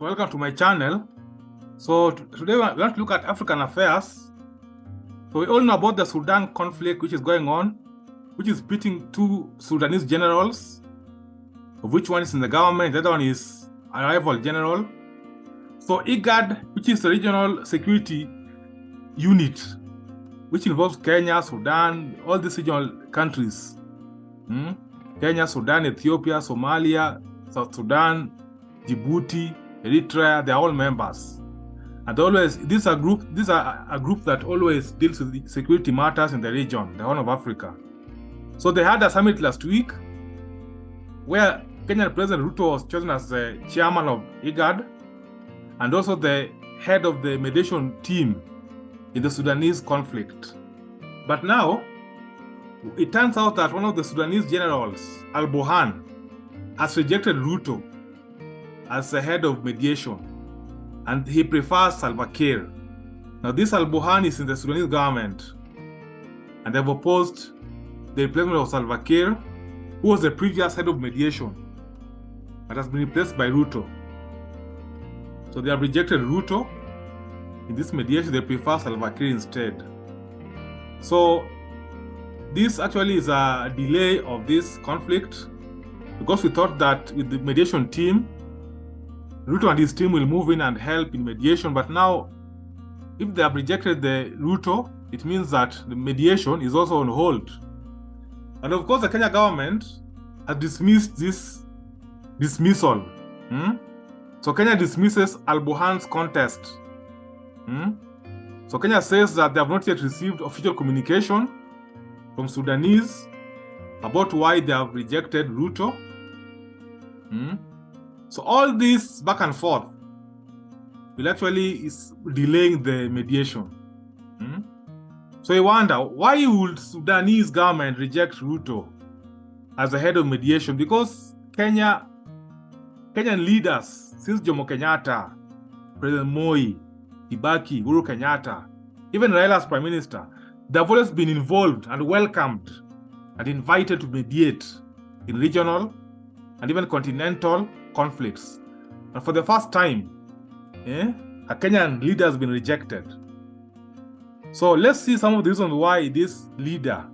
Welcome to my channel. So today we want to look at African affairs. So we all know about the Sudan conflict which is going on, which is pitting two Sudanese generals, of which one is in the government, the other one is a rival general. So IGAD, which is the regional security unit, which involves Kenya, Sudan, all these regional countries. Kenya, Sudan, Ethiopia, Somalia, South Sudan, Djibouti, Eritrea, they are all members. And these are a group that always deals with security matters in the region, the Horn of Africa. So they had a summit last week where Kenyan President Ruto was chosen as the chairman of IGAD and also the head of the mediation team in the Sudanese conflict. But now, it turns out that one of the Sudanese generals, Al-Burhan, has rejected Ruto as the head of mediation, and he prefers Salva Kiir. Now, this Al-Burhan is in the Sudanese government, and they've opposed the replacement of Salva Kiir, who was the previous head of mediation, that has been replaced by Ruto. So they have rejected Ruto. In this mediation, they prefer Salva Kiir instead. So this actually is a delay of this conflict, because we thought that with the mediation team, Ruto and his team will move in and help in mediation. But now, if they have rejected the Ruto, it means that the mediation is also on hold. And of course, the Kenya government has dismissed this dismissal. So Kenya dismisses Al-Burhan's contest. So Kenya says that they have not yet received official communication from Sudanese about why they have rejected Ruto. So all this back and forth will actually is delaying the mediation. So you wonder, why would Sudanese government reject Ruto as the head of mediation? Because Kenyan leaders, since Jomo Kenyatta, President Moi, Kibaki, Uhuru Kenyatta, even Raila's prime minister, they've always been involved and welcomed and invited to mediate in regional and even continental conflicts. And for the first time, a Kenyan leader has been rejected. So let's see some of the reasons why this leader,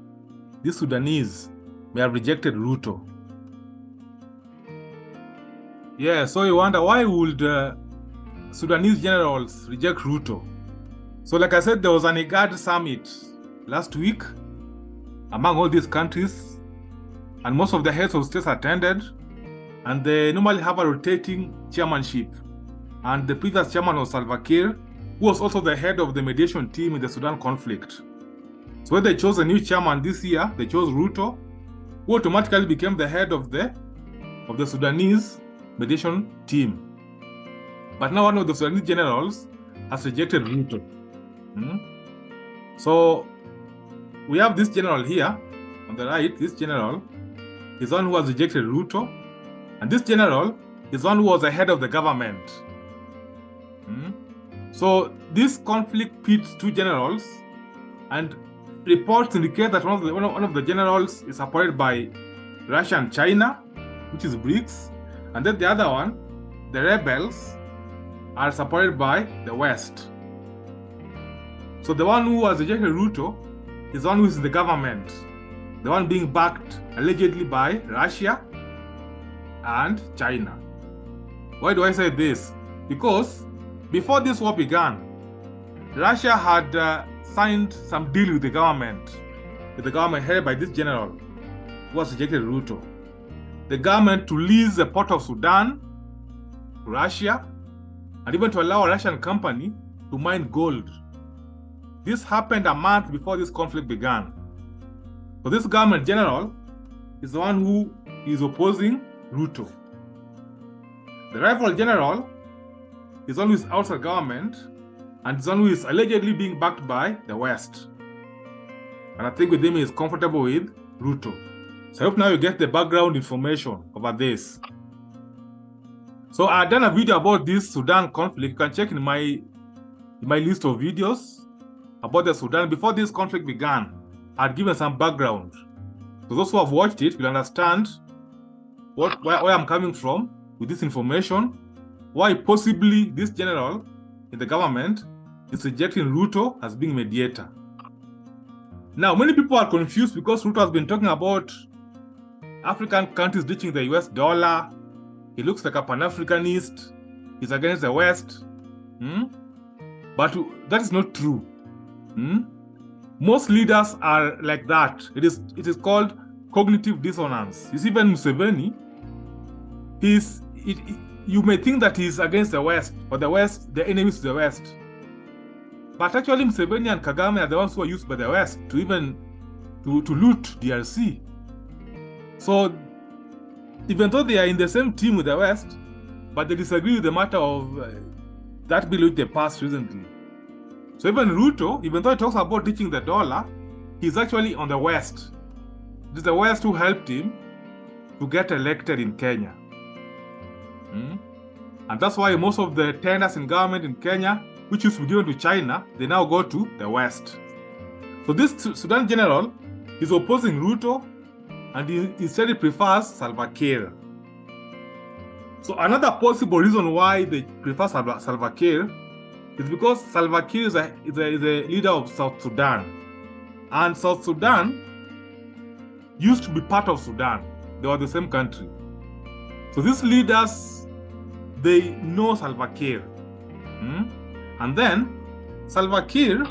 this Sudanese, may have rejected Ruto. Yeah, so you wonder, why would Sudanese generals reject Ruto? So like I said, there was an IGAD summit last week among all these countries, and most of the heads of states attended, and they normally have a rotating chairmanship. And the previous chairman was Salva Kiir, who was also the head of the mediation team in the Sudan conflict. So when they chose a new chairman this year, they chose Ruto, who automatically became the head of the Sudanese mediation team. But now one of the Sudanese generals has rejected Ruto. So we have this general here on the right. This general is one who has rejected Ruto, and this general is one who was the head of the government. So this conflict pits two generals, and reports indicate that one of the generals is supported by Russia and China, which is BRICS, and then the other one, the rebels, are supported by the West. So the one who has rejected Ruto is the one who is in the government, the one being backed allegedly by Russia and China. Why do I say this? Because before this war began, Russia had signed some deal with the government headed by this general who has rejected Ruto. The government to lease the port of Sudan to Russia, and even to allow a Russian company to mine gold. This happened a month before this conflict began. So this government general is the one who is opposing Ruto. The rival general is one who is outside government, and is one who is allegedly being backed by the West. And I think with him he is comfortable with Ruto. So I hope now you get the background information about this. So I've done a video about this Sudan conflict. You can check in my list of videos about the Sudan. Before this conflict began, I'd given some background. So those who have watched it will understand where I'm coming from with this information, why possibly this general in the government is rejecting Ruto as being mediator. Now, many people are confused because Ruto has been talking about African countries ditching the US dollar. He looks like a Pan-Africanist. He's against the West. But that is not true. Most leaders are like that. It is called cognitive dissonance. You see, even Museveni, you may think that he's against the West, or the West, the enemies to the West. But actually, Museveni and Kagame are the ones who are used by the West to loot DRC. So, even though they are in the same team with the West, but they disagree with the matter of that bill which they passed recently. So even Ruto, even though he talks about ditching the dollar, he's actually on the West. It is the West who helped him to get elected in Kenya. And that's why most of the tenders in government in Kenya, which used to be given to China, they now go to the West. So this Sudan general is opposing Ruto, and he instead prefers Salva Kiir. So another possible reason why they prefer Salva Kiir is because Salva Kiir is a leader of South Sudan. And South Sudan used to be part of Sudan. They were the same country. So these leaders, they know Salva Kiir. And then Salva Kiir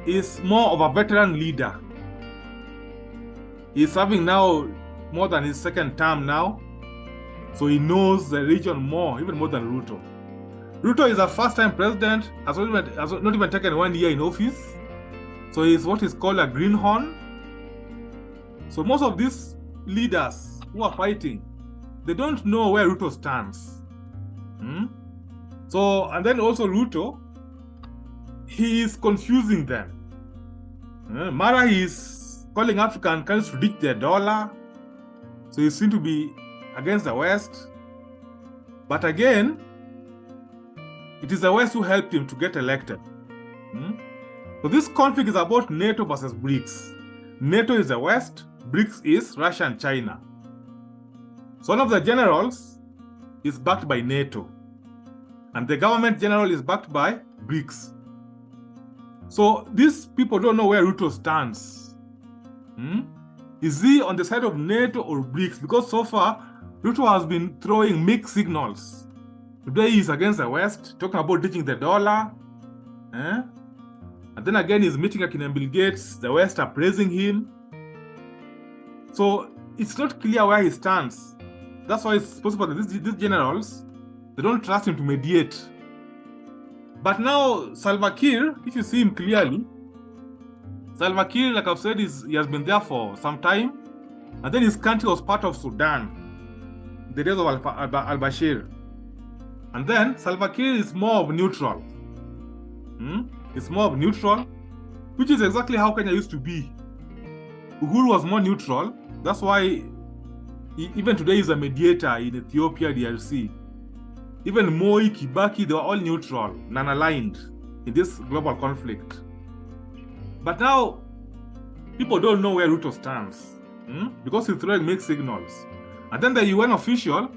is more of a veteran leader. He's serving now more than his second term now. So he knows the region more, even more than Ruto. Ruto is a first-time president, has not even taken 1 year in office. So he's what is called a greenhorn. So most of these leaders who are fighting, they don't know where Ruto stands. So, and then also Ruto, he is confusing them. Mara is calling African countries to ditch their dollar. So he seems to be against the West. But again, it is the West who helped him to get elected. So this conflict is about NATO versus BRICS. NATO is the West, BRICS is Russia and China. So one of the generals is backed by NATO, and the government general is backed by BRICS. So these people don't know where Ruto stands. Is he on the side of NATO or BRICS? Because so far, Ruto has been throwing mixed signals. Today he's against the West, talking about ditching the dollar. And then again, he's meeting Akin and Bill Gates. The West are praising him. So it's not clear where he stands. That's why it's possible that these generals, they don't trust him to mediate. But now, Salva Kiir, if you see him clearly, Salva Kiir, like I've said, he has been there for some time. And then his country was part of Sudan, the days of al-Bashir. And then Salva Kiir is more of neutral. It's more of neutral, which is exactly how Kenya used to be. Uhuru was more neutral. That's why even today he's a mediator in Ethiopia, DRC. Even Moi, Kibaki, they were all neutral, non-aligned in this global conflict. But now, people don't know where Ruto stands because he's throwing mixed signals. And then the UN official,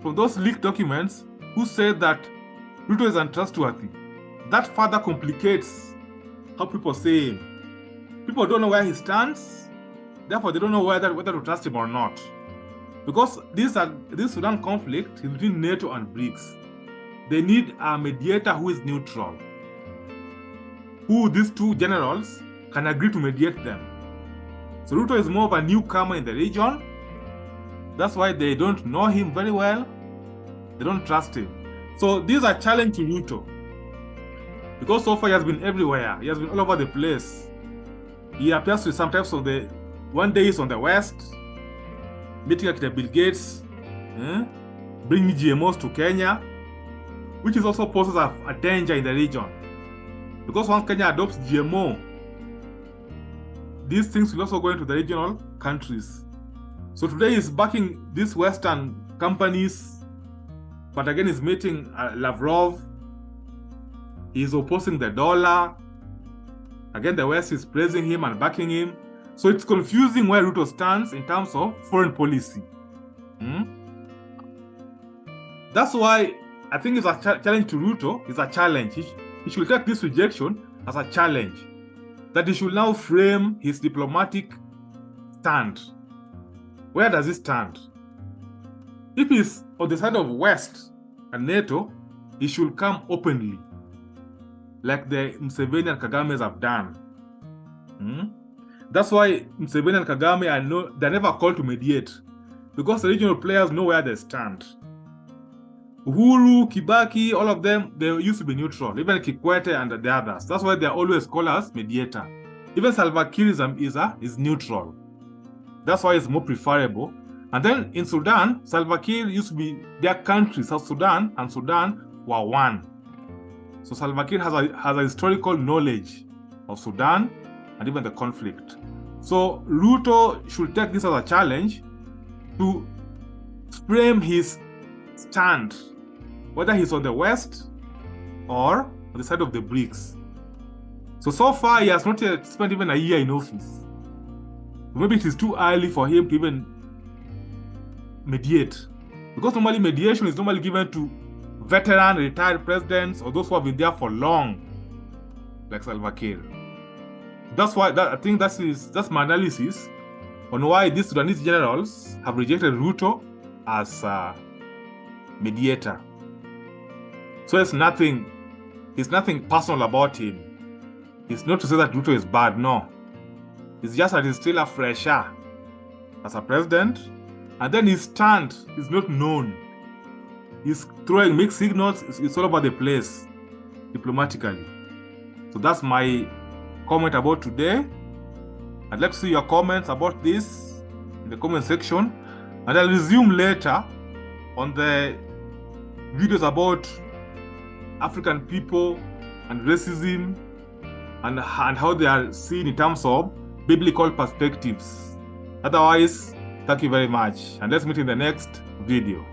from those leaked documents, who said that Ruto is untrustworthy. That further complicates how people say him. People don't know where he stands, therefore they don't know whether to trust him or not. Because this Sudan conflict is between NATO and BRICS. They need a mediator who is neutral, who these two generals can agree to mediate them. So Ruto is more of a newcomer in the region. That's why they don't know him very well. They don't trust him. So these are challenge to Ruto. Because so far he has been everywhere. He has been all over the place. He appears to sometimes on the, one day he's on the West, meeting at the Bill Gates, bringing GMOs to Kenya, which is also poses a danger in the region. Because once Kenya adopts GMO, these things will also go into the regional countries. So today he's backing these Western companies, but again he's meeting Lavrov. He's opposing the dollar. Again, the West is praising him and backing him. So it's confusing where Ruto stands in terms of foreign policy. That's why I think it's a challenge to Ruto. It's a challenge. He should take this rejection as a challenge, that he should now frame his diplomatic stand. Where does he stand? If he's on the side of West and NATO, he should come openly, like the Museveni and Kagame's have done. That's why Museveni and Kagame they're never called to mediate, because the regional players know where they stand. Uhuru, Kibaki, all of them, they used to be neutral, even Kikwete and the others. That's why they're always called as mediator. Even Salva Kiir is neutral. That's why it's more preferable. And then in Sudan, Salva Kiir used to be their country. South Sudan and Sudan were one. So Salva Kiir has a historical knowledge of Sudan and even the conflict. So Ruto should take this as a challenge to frame his stand, whether he's on the West or on the side of the BRICS. So far, he has not yet spent even a year in office. Maybe it is too early for him to even mediate, because normally mediation is normally given to veteran, retired presidents, or those who have been there for long, like Salva Kiir. That's why I think that's my analysis on why these Sudanese generals have rejected Ruto as mediator. So it's nothing personal about him. It's not to say that Ruto is bad, no. It's just that he's still a fresher as a president, and then his stand is not known. He's throwing mixed signals. It's all over the place diplomatically. So that's my comment about today. I'd like to see your comments about this in the comment section, and I'll resume later on the videos about African people and racism and how they are seen in terms of biblical perspectives. Otherwise, thank you very much, and let's meet in the next video.